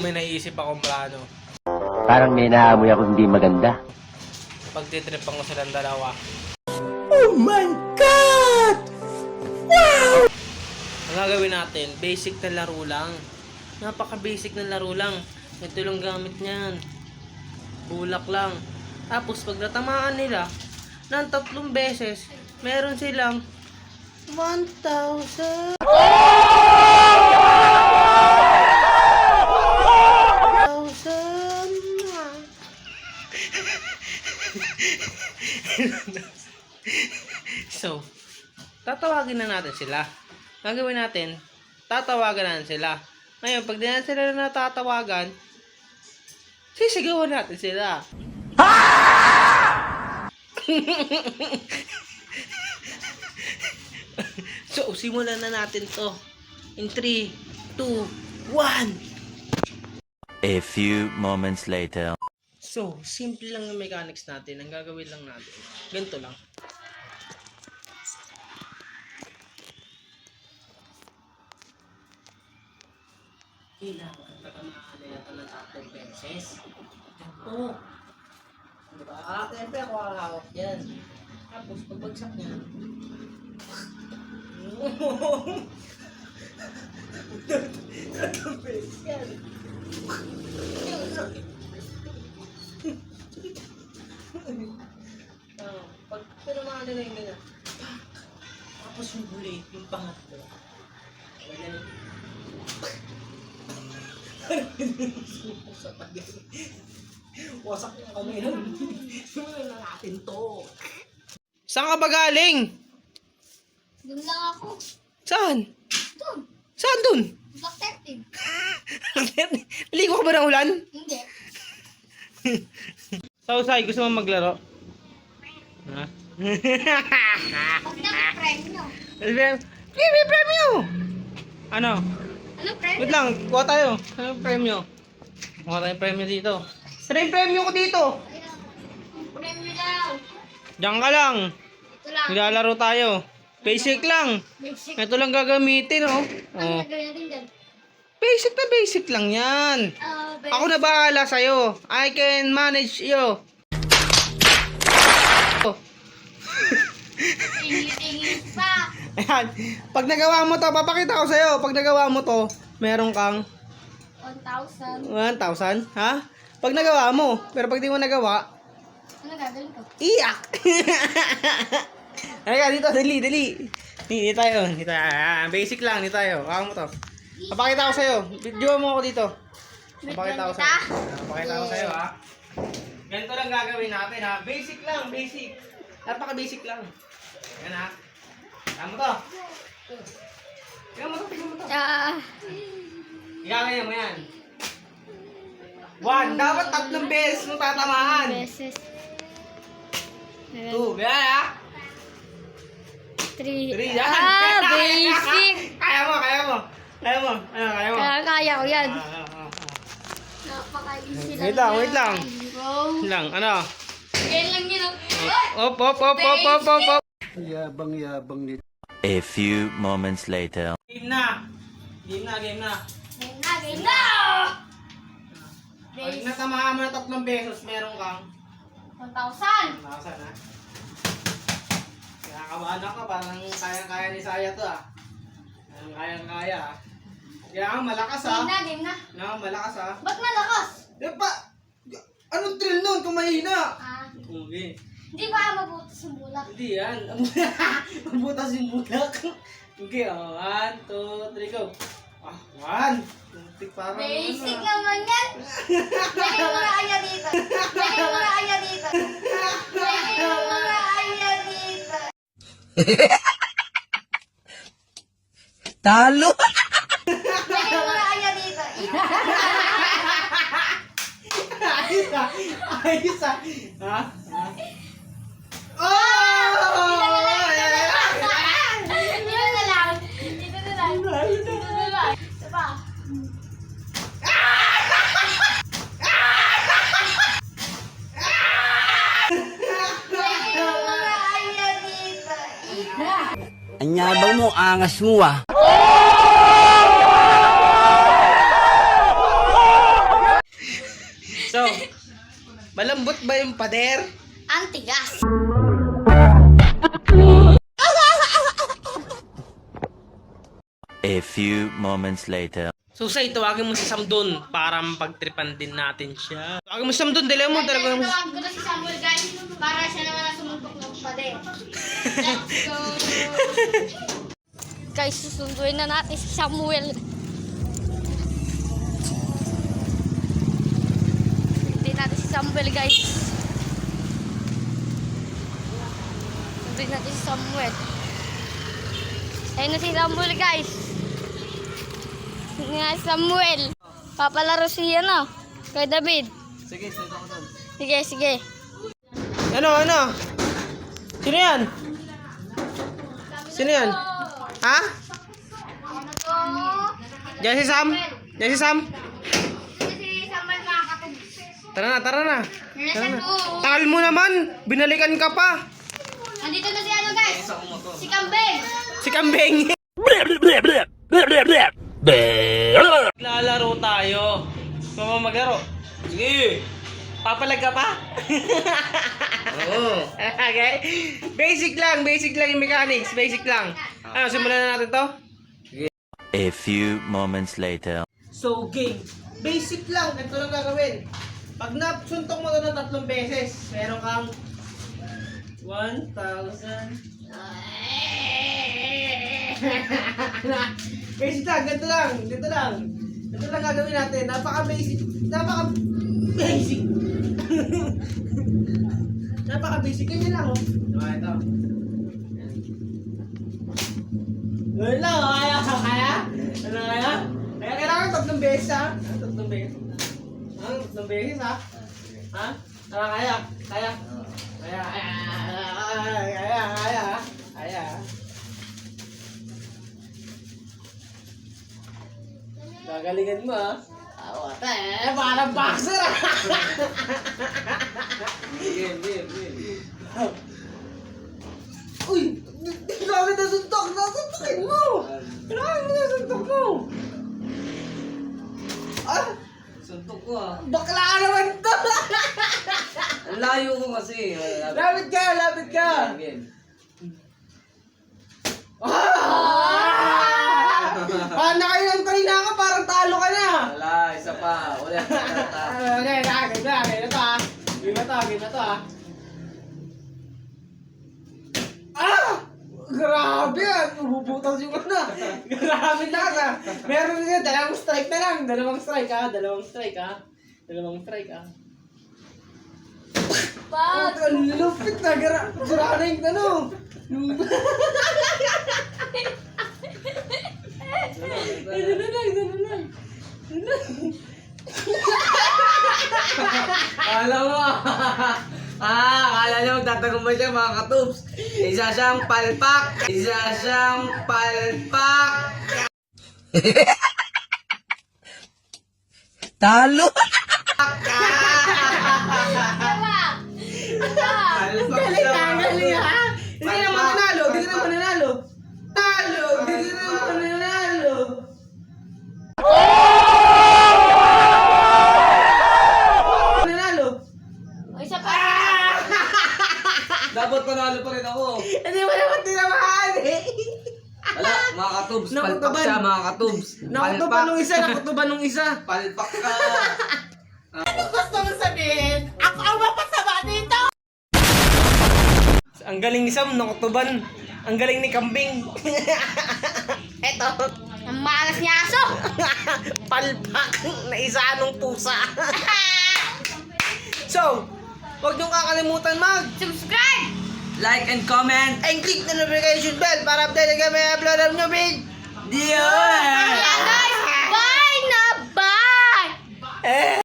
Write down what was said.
may naiisip akong plano. Parang may naamoy ako hindi maganda. Pagtitripan ko silang dalawa. Oh my God! Wow! Ang gagawin natin, basic na laro lang. Napaka-basic na laro lang. Ito lang gamit niyan. Bulak lang. Tapos pag natamaan nila ng 3 beses, meron silang 1,000. So, tatawagin na natin sila. Gagawin natin, tatawagan natin sila. Ngayon, pag di na sila natatawagan, sisigawan natin sila. So, simulan na natin to. In 3, 2, 1. A few moments later. So, simple lang yung mechanics natin. Ang gagawin lang natin, ganito lang. Kailangan tatamaan nila ito ng 3 beses. Ganito. Diba? Siyempre ako ang hawak yan. Tapos, pagbagsak niya. Tatlong beses yan. Pag tinamaan nila yung ganyan. Tapos yung huli, yung pangatlo. Ganyan. Sa pag wasak yung kami nun. Simulan na natin to. Saan ka ba galing? Doon lang ako. Saan? Doon. Saan dun? Block 13. Naligo ka ba ng ulan? Hindi. Sa usay, gusto mo maglaro? Ha? Pag naka-premyo. May premyo! Ano? Ano premyo? Wait lang, kuha tayo. Ano yung premyo? Kuha tayong premyo dito. Saan yung premyo ko dito? Ayun. Premyo daw. Diyan ka lang. Ito lang. Maglalaro tayo. Basic lang. Basic. Ito lang gagamitin, oh. Ano Oh. gagawin natin dyan? Basic na basic lang yan. Basic. Ako na bahala sa'yo. I can manage you. Oh. Ingit-ingit pa. Ayan. Pag nagawa mo to, papakita ko sa'yo. Pag nagawa mo to, meron kang 1,000. 1,000. Ha? Pag nagawa mo. Pero pag di mo nagawa, Ano gagawin ko? iyak! Halika, dito. Dali. Hindi tayo. Basic lang. Hindi tayo. Kaka mo to. Papakita ko sa'yo. Video mo ako dito. Papakita ko sa'yo. Papakita ko sa'yo, ha? Ganito lang gagawin natin, ha? Basic lang. Basic. Napaka-basic lang. Yan, ha? Tignan mo to. Tignan mo to. Igagaya mo yan. 1. Dapat 3 beses mo tatamaan. Beses. 2. Yan, ha? 3. 3. Yan. Basic. Kaya mo. Kaya mo. Kaya mo. Kaya ko yan. Ah. Napaka-easy Wait lang. Wow. Lang, ano? Yan lang yun. Op. Yabang nito. A few moments later. Game na. Game na. Game na. Pag natamaan mo na 3 beses, meron kang 1,000. 1,000, ha? Kinakabahan ako, parang kaya-kaya ni Saya to, ah. Parang kaya-kaya, ah. Kailangan malakas, ha? Game na. Kailangan malakas, ha? Ba't malakas? Diba? Anong drill nun kung mahina? Okay. Di ba mabutas yung bulak? Hindi yan. Magbutas yung bulak. Okay, 1, 2, 3, go. 1. Muntik parang Basic ano, naman yan. Lagay mo na aya dito. Lagay mo na aya dito. Talo! Lagay mo na aya dito. Ayos, ha? Ha? Oh! Dito na lang. Dito na lang. Ito pa. Lagay mo na aya dito. Anyabang mo, angas mo ah. Malambot ba yung pader? Ang tigas. A few moments later. Susay, tawagin mo si Sam doon para mapagtripan din natin siya. Tawagin mo si Sam doon, dali mo. Talaga mo. Tawag ko na si Samuel guys para siya naman ang sumundok ng pader. Let's go! Guys, susunduin na natin si Samuel. Sunduin natin si Samuel guys. Sunduin natin si Samuel. Ayun na si Samuel guys. Ayun na si Samuel. Papalaro siya no? Kay David. Sige, sunod ako doon. Sige, sige. Ano? Sino yan? Sino yan? Ha? Ano to? Diyan si Sam? Diyan si Sam? Si Samuel makakatog. Tara na. Tara na. Nasaan to? Tagal mo naman. Binalikan ka pa. Nandito na si ano guys? Si Kambeng. Si Kambeng. Lalaro tayo. Gusto mo maglaro? Sige. Papalag ka pa? Oo. Okay. Basic lang yung mechanics. Basic lang. Ano, simulan na natin to? A few moments later. So, game. Basic lang. Ganito lang gagawin. Pag nasuntok mo to ng 3 beses, meron kang 1,000. Basic lang. Ganito lang. Ganito lang gagawin natin. Napaka-basic. Napaka-basic. Napaka-basic. Ganyan lang, oh. Diba, ito. Ganyan lang, oh. Kaya? Ano kaya? Kaya kailangan 3 beses, ha? 3 beses. 3 beses, ha? Ha? Kaya? Kaya? Gagalingan mo, ha? Awata, parang boxer, ha? Uy! Grabe na suntok! Nasuntokin mo! Kailangan mo na suntok mo! Ah! Suntok ko ah. Bakla ka naman to! Ang layo ko kasi. Lapit ka! Paano kayo ng kanina ka? Parang talo ka na! Wala, isa pa. Ulit. Okay, game na to, ha? Ah! Grabe ah! Bubutas yung ano. Grabe na ka. Meron nga, dalawang strike na lang. Dalawang strike ah. Pag! Ang lupit na. Sira na yung ano. Ganun lang. Alam mo. Akala niyo magtatagumpay siya mga katubs. Isa siyang palpak. Talo. Galing ha. Hindi ka naman nanalo. O, isa pa. Dapat panalo pa rin ako. Hindi mo naman tinamaan eh. Wala, mga katubs. Palpak Nakutuban. siya mga katubs. Nakutuban nung isa. Palpak ka. Gusto mo sabihin, ako ang mapasama dito! Ang galing ni Sam, nakutuban. Ang galing ni Kambing. Eto. Ang malas niya aso. Palpak na isa anong pusa. So, huwag niyong kakalimutan Subscribe! Like and comment. and click the notification bell para update kami upload ng new video. Diyan! Kaya guys, bye na bye!